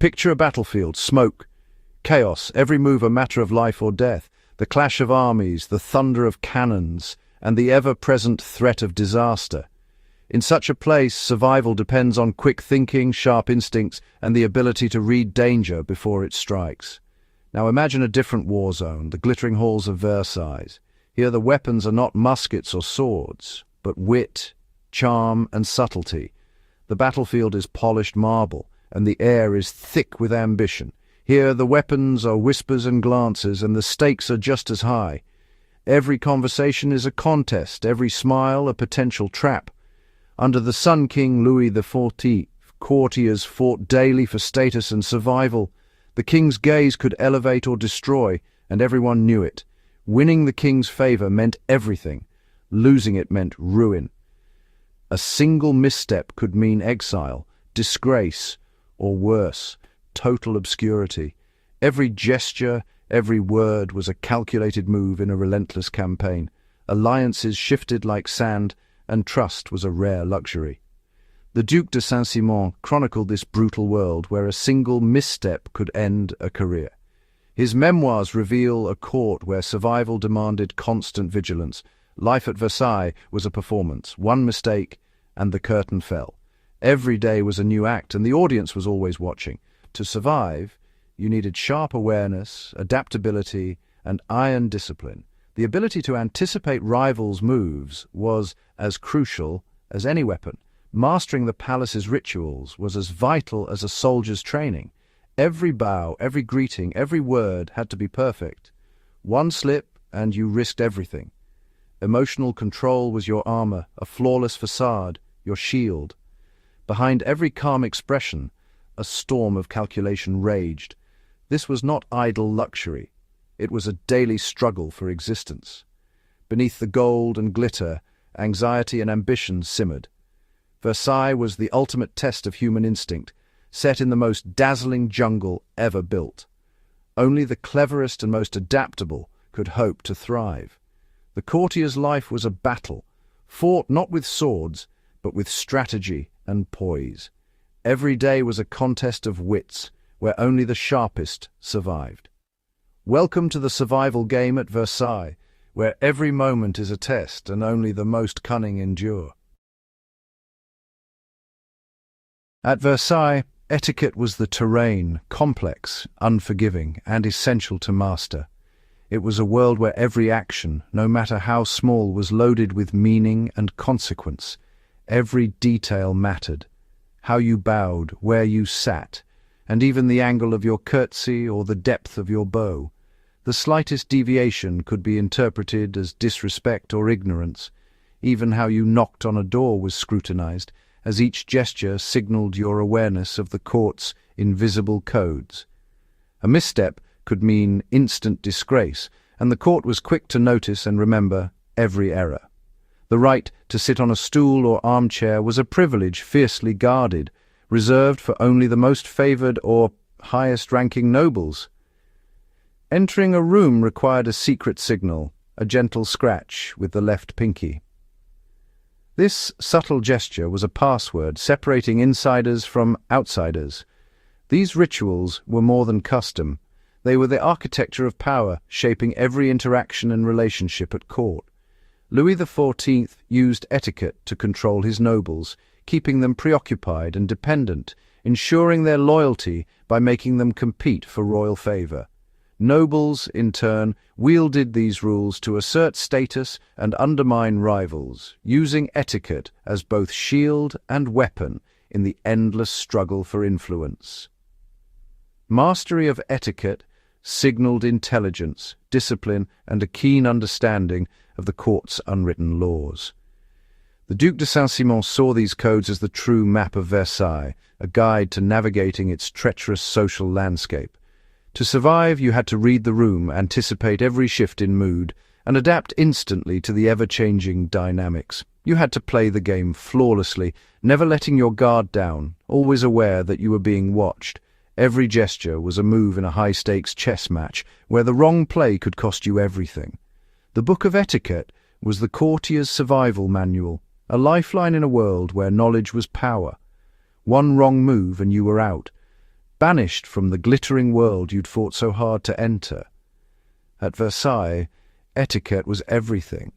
Picture a battlefield, smoke, chaos, every move a matter of life or death, the clash of armies, the thunder of cannons, and the ever-present threat of disaster. In such a place, survival depends on quick thinking, sharp instincts, and the ability to read danger before it strikes. Now imagine a different war zone, the glittering halls of Versailles. Here the weapons are not muskets or swords, but wit, charm, and subtlety. The battlefield is polished marble, and the air is thick with ambition. Here the weapons are whispers and glances, and the stakes are just as high. Every conversation is a contest, every smile a potential trap. Under the Sun King Louis XIV, courtiers fought daily for status and survival. The king's gaze could elevate or destroy, and everyone knew it. Winning the king's favor meant everything. Losing it meant ruin. A single misstep could mean exile, disgrace, or worse, total obscurity. Every gesture, every word was a calculated move in a relentless campaign. Alliances shifted like sand, and trust was a rare luxury. The Duc de Saint-Simon chronicled this brutal world where a single misstep could end a career. His memoirs reveal a court where survival demanded constant vigilance. Life at Versailles was a performance. One mistake, and the curtain fell. Every day was a new act, and the audience was always watching. To survive, you needed sharp awareness, adaptability, and iron discipline. The ability to anticipate rivals' moves was as crucial as any weapon. Mastering the palace's rituals was as vital as a soldier's training. Every bow, every greeting, every word had to be perfect. One slip and you risked everything. Emotional control was your armor, a flawless facade, your shield. Behind every calm expression, a storm of calculation raged. This was not idle luxury. It was a daily struggle for existence. Beneath the gold and glitter, anxiety and ambition simmered. Versailles was the ultimate test of human instinct, set in the most dazzling jungle ever built. Only the cleverest and most adaptable could hope to thrive. The courtier's life was a battle, fought not with swords, but with strategy and poise. Every day was a contest of wits, where only the sharpest survived. Welcome to the survival game at Versailles, where every moment is a test and only the most cunning endure. At Versailles, etiquette was the terrain, complex, unforgiving, and essential to master. It was a world where every action, no matter how small, was loaded with meaning and consequence. Every detail mattered. How you bowed, where you sat, and even the angle of your curtsy or the depth of your bow. The slightest deviation could be interpreted as disrespect or ignorance. Even how you knocked on a door was scrutinized, as each gesture signaled your awareness of the court's invisible codes. A misstep could mean instant disgrace, and the court was quick to notice and remember every error. The right to sit on a stool or armchair was a privilege fiercely guarded, reserved for only the most favored or highest-ranking nobles. Entering a room required a secret signal, a gentle scratch with the left pinky. This subtle gesture was a password separating insiders from outsiders. These rituals were more than custom. They were the architecture of power, shaping every interaction and relationship at court. Louis XIV used etiquette to control his nobles, keeping them preoccupied and dependent, ensuring their loyalty by making them compete for royal favor. Nobles, in turn, wielded these rules to assert status and undermine rivals, using etiquette as both shield and weapon in the endless struggle for influence. Mastery of etiquette signaled intelligence, discipline, and a keen understanding of the court's unwritten laws. The Duc de Saint-Simon saw these codes as the true map of Versailles, a guide to navigating its treacherous social landscape. To survive, you had to read the room, anticipate every shift in mood, and adapt instantly to the ever-changing dynamics. You had to play the game flawlessly, never letting your guard down, always aware that you were being watched. Every gesture was a move in a high-stakes chess match, where the wrong play could cost you everything. The Book of Etiquette was the courtier's survival manual, a lifeline in a world where knowledge was power. One wrong move and you were out. banished from the glittering world you'd fought so hard to enter. At Versailles, etiquette was everything.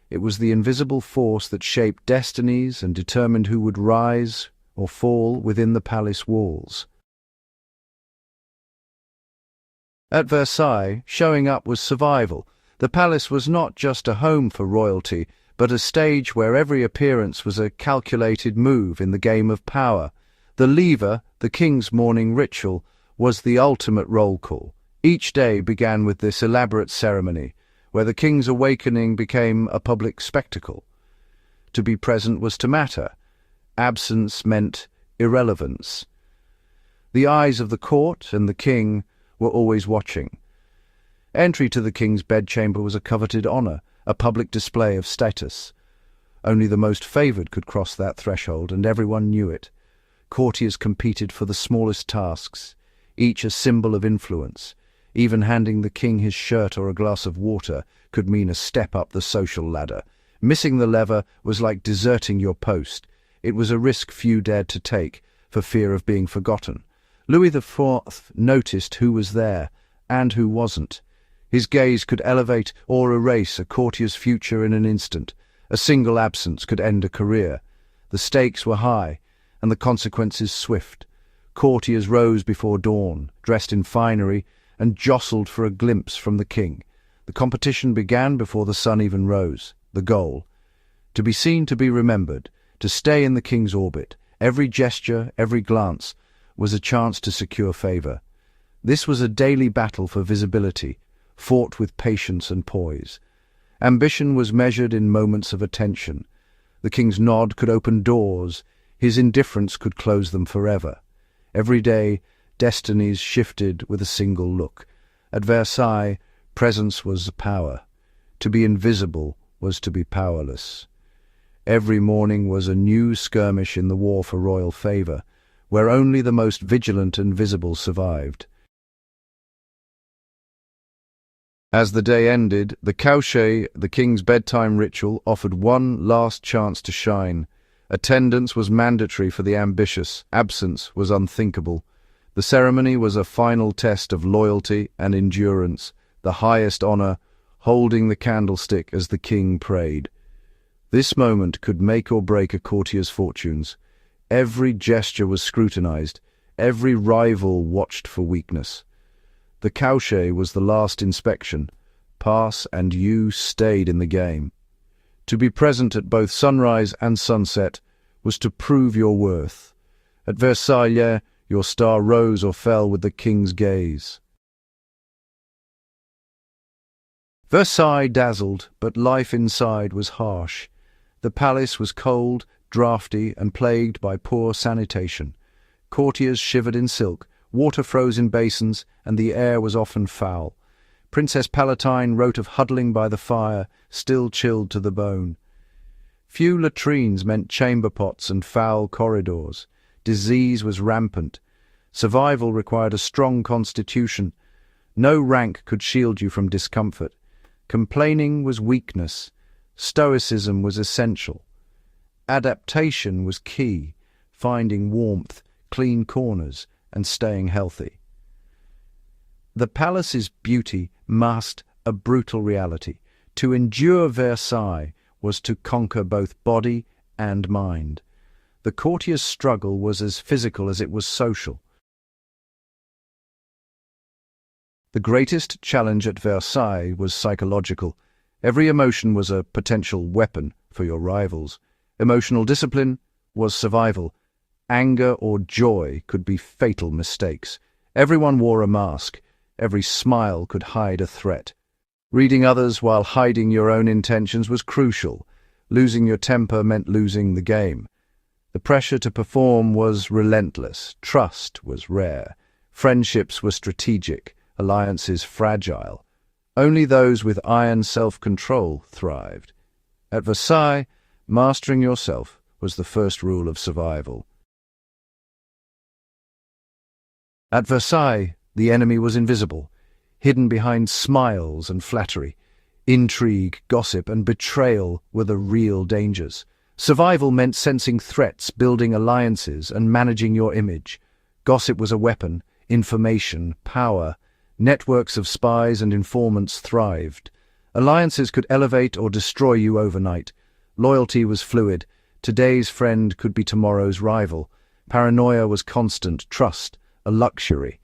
It was the invisible force that shaped destinies and determined who would rise or fall within the palace walls. At Versailles, showing up was survival. The palace was not just a home for royalty, but a stage where every appearance was a calculated move in the game of power. The lever, the king's morning ritual, was the ultimate roll call. Each day began with this elaborate ceremony, where the king's awakening became a public spectacle. To be present was to matter. Absence meant irrelevance. The eyes of the court and the king were always watching. Entry to the king's bedchamber was a coveted honour, a public display of status. Only the most favoured could cross that threshold, and everyone knew it. Courtiers competed for the smallest tasks, each a symbol of influence. Even handing the king his shirt or a glass of water could mean a step up the social ladder. Missing the lever was like deserting your post. It was a risk few dared to take, for fear of being forgotten. Louis XIV noticed who was there, and who wasn't. His gaze could elevate or erase a courtier's future in an instant. A single absence could end a career. The stakes were high, and the consequences swift. Courtiers rose before dawn, dressed in finery, and jostled for a glimpse from the king. The competition began before the sun even rose. The goal: to be seen, to be remembered, to stay in the king's orbit. Every gesture, every glance, was a chance to secure favour. This was a daily battle for visibility, fought with patience and poise. Ambition was measured in moments of attention. The king's nod could open doors, his indifference could close them forever. Every day, destinies shifted with a single look. At Versailles, presence was power. To be invisible was to be powerless. Every morning was a new skirmish in the war for royal favour, where only the most vigilant and visible survived. As the day ended, the coucher, the king's bedtime ritual, offered one last chance to shine. Attendance was mandatory for the ambitious, absence was unthinkable. The ceremony was a final test of loyalty and endurance, the highest honour, holding the candlestick as the king prayed. This moment could make or break a courtier's fortunes. Every gesture was scrutinized, every rival watched for weakness. The coucher was the last inspection. Pass and you stayed in the game. To be present at both sunrise and sunset was to prove your worth. At Versailles, your star rose or fell with the king's gaze. Versailles dazzled, but life inside was harsh. The palace was cold, draughty, and plagued by poor sanitation. Courtiers shivered in silk, water froze in basins, and the air was often foul. Princess Palatine wrote of huddling by the fire, still chilled to the bone. Few latrines meant chamber pots and foul corridors. Disease was rampant. Survival required a strong constitution. No rank could shield you from discomfort. Complaining was weakness. Stoicism was essential. Adaptation was key, finding warmth, clean corners, and staying healthy. The palace's beauty masked a brutal reality. To endure Versailles was to conquer both body and mind. The courtier's struggle was as physical as it was social. The greatest challenge at Versailles was psychological. Every emotion was a potential weapon for your rivals. Emotional discipline was survival. Anger or joy could be fatal mistakes. Everyone wore a mask. Every smile could hide a threat. Reading others while hiding your own intentions was crucial. Losing your temper meant losing the game. The pressure to perform was relentless. Trust was rare. Friendships were strategic. Alliances fragile. Only those with iron self-control thrived. At Versailles, mastering yourself was the first rule of survival. At Versailles, the enemy was invisible, hidden behind smiles and flattery. Intrigue, gossip, and betrayal were the real dangers. Survival meant sensing threats, building alliances, and managing your image. Gossip was a weapon, information, power. Networks of spies and informants thrived. Alliances could elevate or destroy you overnight. Loyalty was fluid. Today's friend could be tomorrow's rival. Paranoia was constant, trust, a luxury.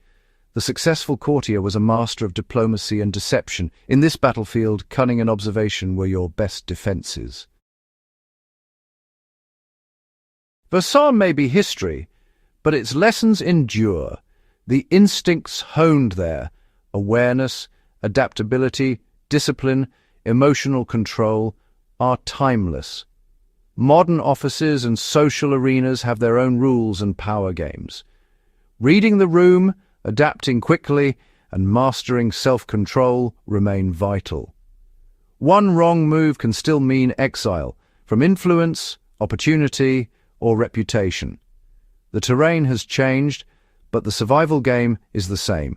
The successful courtier was a master of diplomacy and deception. In this battlefield, cunning and observation were your best defenses. Versailles may be history, but its lessons endure. The instincts honed there, awareness, adaptability, discipline, emotional control, are timeless. Modern offices and social arenas have their own rules and power games. Reading the room, adapting quickly, and mastering self-control remain vital. One wrong move can still mean exile, from influence, opportunity, or reputation. The terrain has changed, but the survival game is the same.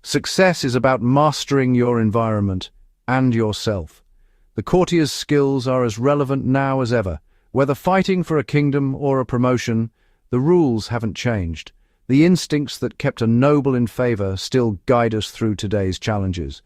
Success is about mastering your environment and yourself. The courtier's skills are as relevant now as ever. Whether fighting for a kingdom or a promotion, the rules haven't changed. The instincts that kept a noble in favor still guide us through today's challenges.